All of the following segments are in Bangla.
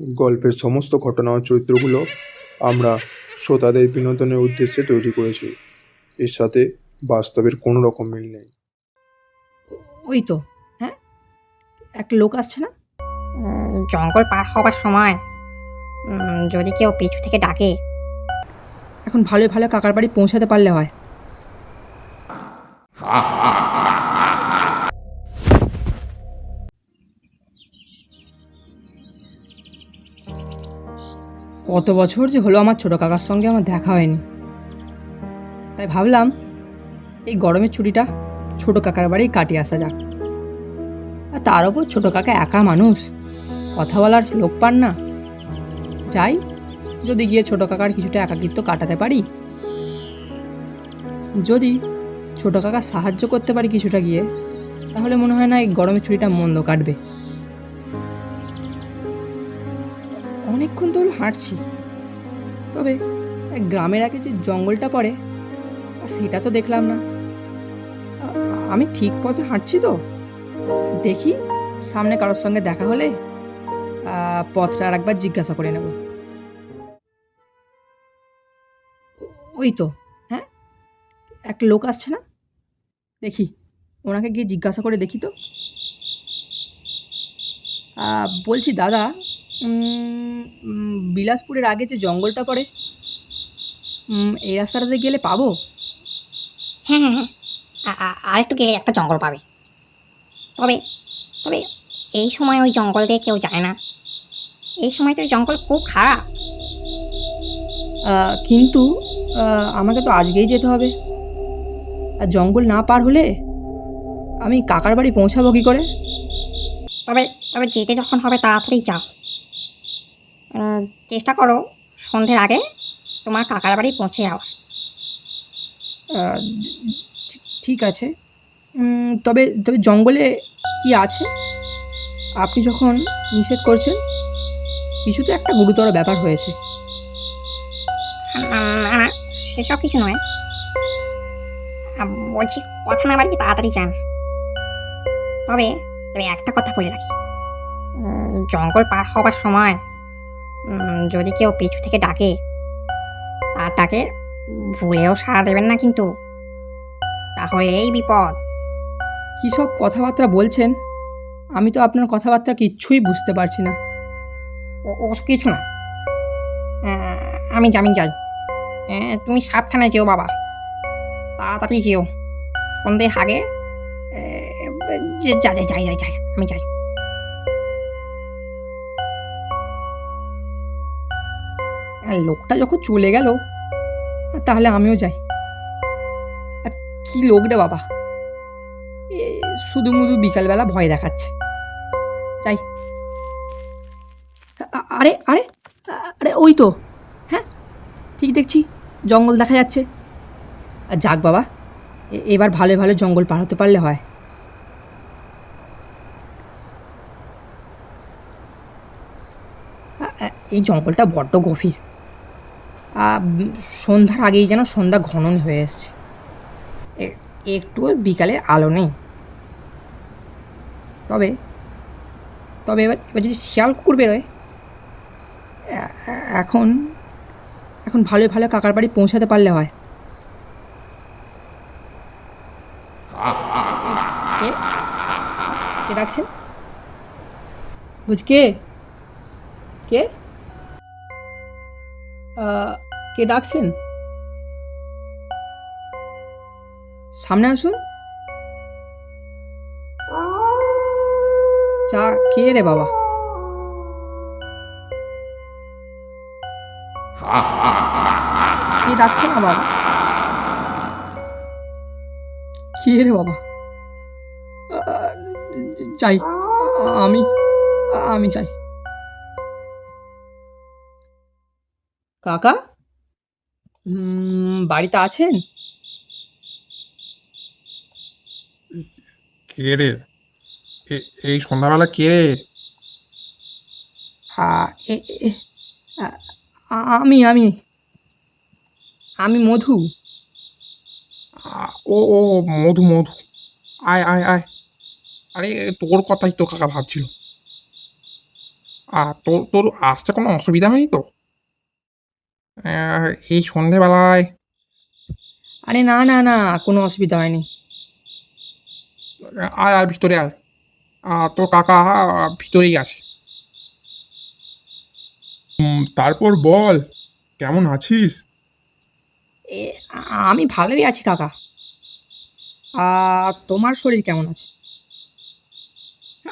গল্পের সমস্ত ঘটনা ও চরিত্রগুলো আমরা শ্রোতাদের বিনোদনের উদ্দেশ্যে তৈরি করেছি। এর সাথে বাস্তবের কোনো রকম মিল নেই। ওই তো, হ্যাঁ, একটা লোক আসছে না? জঙ্গল পার হবার সময় যদি কেউ পিছু থেকে ডাকে। এখন ভালো ভালো কাকার বাড়ি পৌঁছাতে পারলে হয়। কত বছর যে হলো আমার ছোটো কাকার সঙ্গে আমার দেখা হয়নি, তাই ভাবলাম এই গরমের ছুটিটা ছোটো কাকার বাড়ি কাটিয়ে আসা যাক। আর তার ওপর ছোটো কাকা একা মানুষ, কথা বলার লোক পান না। যাই, যদি গিয়ে ছোটো কাকার কিছুটা একাকিত্ব কাটাতে পারি, যদি ছোটো কাকা সাহায্য করতে পারি কিছুটা গিয়ে, তাহলে মনে হয় না এই গরমের ছুটিটা মন্দ কাটবে। অনেকক্ষণ তো হলো হাঁটছি, তবে গ্রামের আগে যে জঙ্গলটা পড়ে সেটা তো দেখলাম না। আমি ঠিক পথে হাঁটছি তো? দেখি, সামনে কারোর সঙ্গে দেখা হলে পথটা আর একবার জিজ্ঞাসা করে নেব। ওই তো, হ্যাঁ, একটা লোক আসছে না? দেখি, ওনাকে গিয়ে জিজ্ঞাসা করে দেখি তো। বলছি দাদা, বিলাসপুরের আগে যে জঙ্গলটা পড়ে, এই রাস্তাটাতে গেলে পাবো? হ্যাঁ হ্যাঁ হ্যাঁ, আর একটু গেলে একটা জঙ্গল পাবে। তবে তবে এই সময় ওই জঙ্গল দিয়ে কেউ যায় না। এই সময় তো ওই জঙ্গল খুব খারাপ। কিন্তু আমাকে তো আজকেই যেতে হবে, আর জঙ্গল না পার হলে আমি কাকার বাড়ি পৌঁছাবো কী করে? তবে তবে যেতে যখন হবে তাড়াতাড়ি যাও। চেষ্টা করো সন্ধ্যের আগে তোমার কাকার বাড়ি পৌঁছে যাওয়ার। আহ, ঠিক আছে, তবে তবে জঙ্গলে কি আছে? আপনি যখন নিষেধ করছেন, কিছু তো একটা গুরুতর ব্যাপার হয়েছে। না না, সেসব কিছু নয়। বলছি কথা না বাড়ি তাড়াতাড়ি যান। তবে তবে একটা কথা বলে রাখি, জঙ্গল পার হবার সময় যদি কেউ পিছু থেকে ডাকে, তার ডাকে ভুলেও সাড়া দেবেন না কিন্তু, তাহলে এই বিপদ। কী সব কথাবার্তা বলছেন? আমি তো আপনার কথাবার্তা কিচ্ছুই বুঝতে পারছি না। ওসব কিছু না। আমি যাই। তুমি সাবধানে যেও বাবা, তাড়াতাড়ি যেও। সন্ধ্যের আগে যাই আমি যাই। লোকটা যখন চলে গেল, তাহলে আমিও যাই। আর কি লোক রে বাবা, এ শুধু মুধু বিকালবেলা ভয় দেখাচ্ছে। যাই। আরে আরে আরে, ওই তো, হ্যাঁ, ঠিক দেখছি, জঙ্গল দেখা যাচ্ছে। যাক বাবা, এবার ভালো ভালো জঙ্গল পার হতে পারলে হয়। এই জঙ্গলটা বড্ড গভীর। সন্ধ্যার আগেই যেন সন্ধ্যা ঘনন হয়ে এসছে, একটুও বিকালের আলো নেই। তবে তবে এবার এবার যদি শিয়াল কুকুর বেরোয়, এখন এখন ভালো ভালো কাকার বাড়ি পৌঁছাতে পারলে হয়। কে কে ডাকছেন? বুঝ কে কে কে ডাকছেন? সামনে আসুন। চা কে রে বাবা? কে ডাকছে না বাবা? কে রে বাবা? আহ, চাই, আমি আমি চাই। কাকা, বাড়িতে আছেন? কে রে? এই সন্ধ্যাবেলা কে রে? এ- এ- আ- আমি আমি আমি মধু। ও ও, মধু মধু, আয় আয় আয়। আরে তোর কথাই তো কাকা ভাবছিল। আর তোর তোর আসতে কোনো অসুবিধা হয়নি তো? এই সন্ধেবেলায়? আরে না না না, কোনো অসুবিধা হয়নি। আয় আয় ভিতরে আয়। তোর কাকা ভিতরেই আছে। তারপর বল, কেমন আছিস? এ আমি ভালোই আছি কাকা। আর তোমার শরীর কেমন আছে?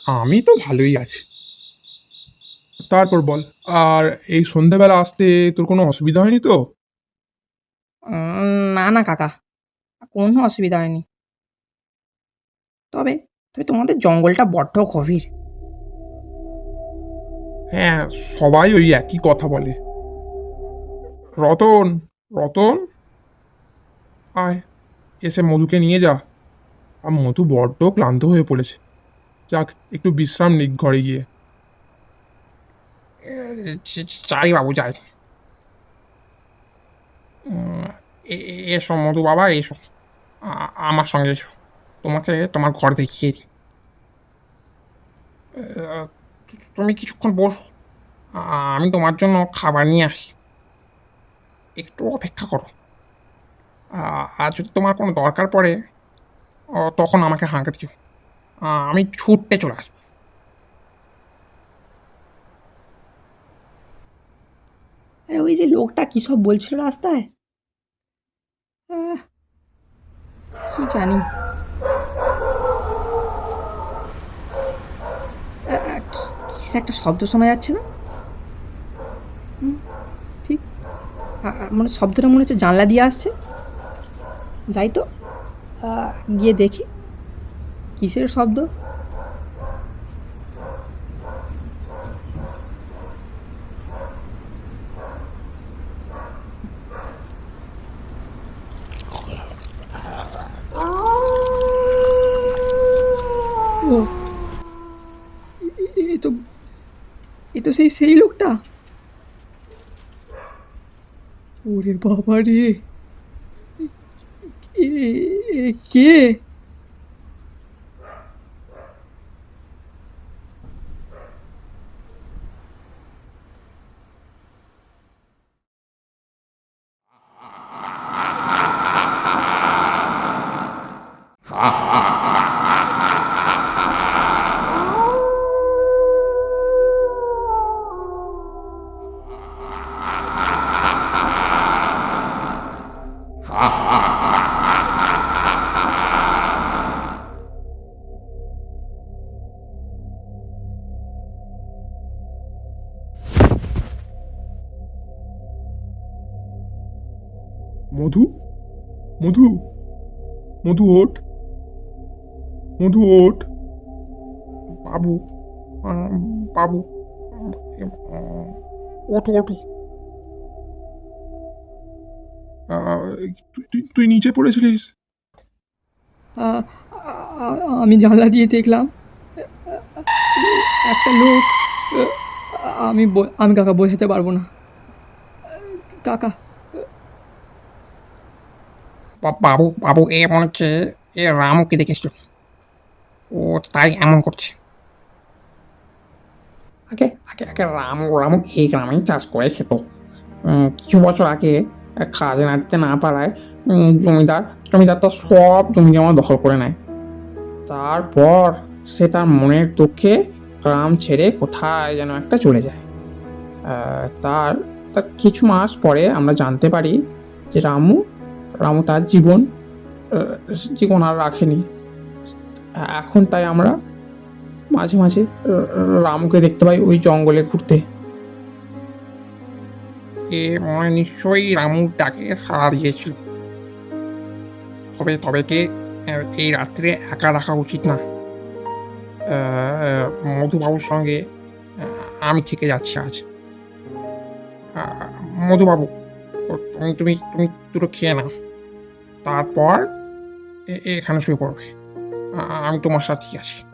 আমি তো ভালোই আছি। তারপর বল, আর এই সন্ধেবেলা আসতে তোর কোনো অসুবিধা হয়নি তো? না না কাকা, কোনো অসুবিধা হয়নি। তবে তবে তোমাদের জঙ্গলটা বড্ড গভীর। হ্যাঁ, সবাই ওই একই কথা বলে। রতন, রতন, আয়, এসে মধুকে নিয়ে যা। আর মধু বড্ড ক্লান্ত হয়ে পড়েছে। যাক, একটু বিশ্রাম নিক ঘরে গিয়ে। যাই বাবু যাই। এসো মধু বাবা, এসো। আমার সঙ্গে এসো, তোমাকে তোমার ঘর দেখিয়ে দিই। তুমি কিছুক্ষণ বসো, আমি তোমার জন্য খাবার নিয়ে আসি। একটু অপেক্ষা করো। আর যদি তোমার কোনো দরকার পড়ে, তখন আমাকে হাঁক দিও। আমি ছুটতে চলে আসবো। আরে ওই যে লোকটা কী সব বলছিল রাস্তায়, আহ, কি জানি। কিসের একটা শব্দ শোনা যাচ্ছে না? ঠিক, মানে শব্দটা মনে হচ্ছে জানলা দিয়ে আসছে। যাই তো, গিয়ে দেখি কিসের শব্দ। ও, এ তো সেই লোকটা। ওরে বাবা রে, কে? মধু, মধু, মধু ওঠ, মধু ওঠ। বাবু, বাবু, ওঠো ওঠো। তুই নিচে পড়েছিলিস? আ- আমি জানলা দিয়ে দেখলাম একটা লোক। আমি কাকা বোঝাতে পারবো না কাকা। বাবু বাবু, এ মনে হচ্ছে এ রামুকে দেখেছিল। ও তাই এমন করছে। আগে আগে আগে রামু রামু এই গ্রামেই চাষ করে খেত। কিছু বছর আগে খাজনা দিতে না পারায় জমিদার জমিদার তার সব জমি জমা দখল করে নেয়। তারপর সে তার মনের দুঃখে গ্রাম ছেড়ে কোথায় যেন একটা চলে যায়। তার তার কিছু মাস পরে আমরা জানতে পারি যে রামু রামু তার জীবন আর রাখেনি। এখন তাই আমরা মাঝে মাঝে রামুকে দেখতে পাই ওই জঙ্গলে ঘুরতে। এ মনে নিশ্চয়ই রামুর ডাকে সাড়া দিয়েছিল। তবে তবে কে এই রাত্রে একা রাখা উচিত না। মধুবাবুর সঙ্গে আমি থেকে যাচ্ছি আজ। মধুবাবু, তুমি তুমি তুমি দুটো খেয়ে নাও, তারপর এখানে শুয়ে পড়বে। আমি তোমার সাথেই আছি।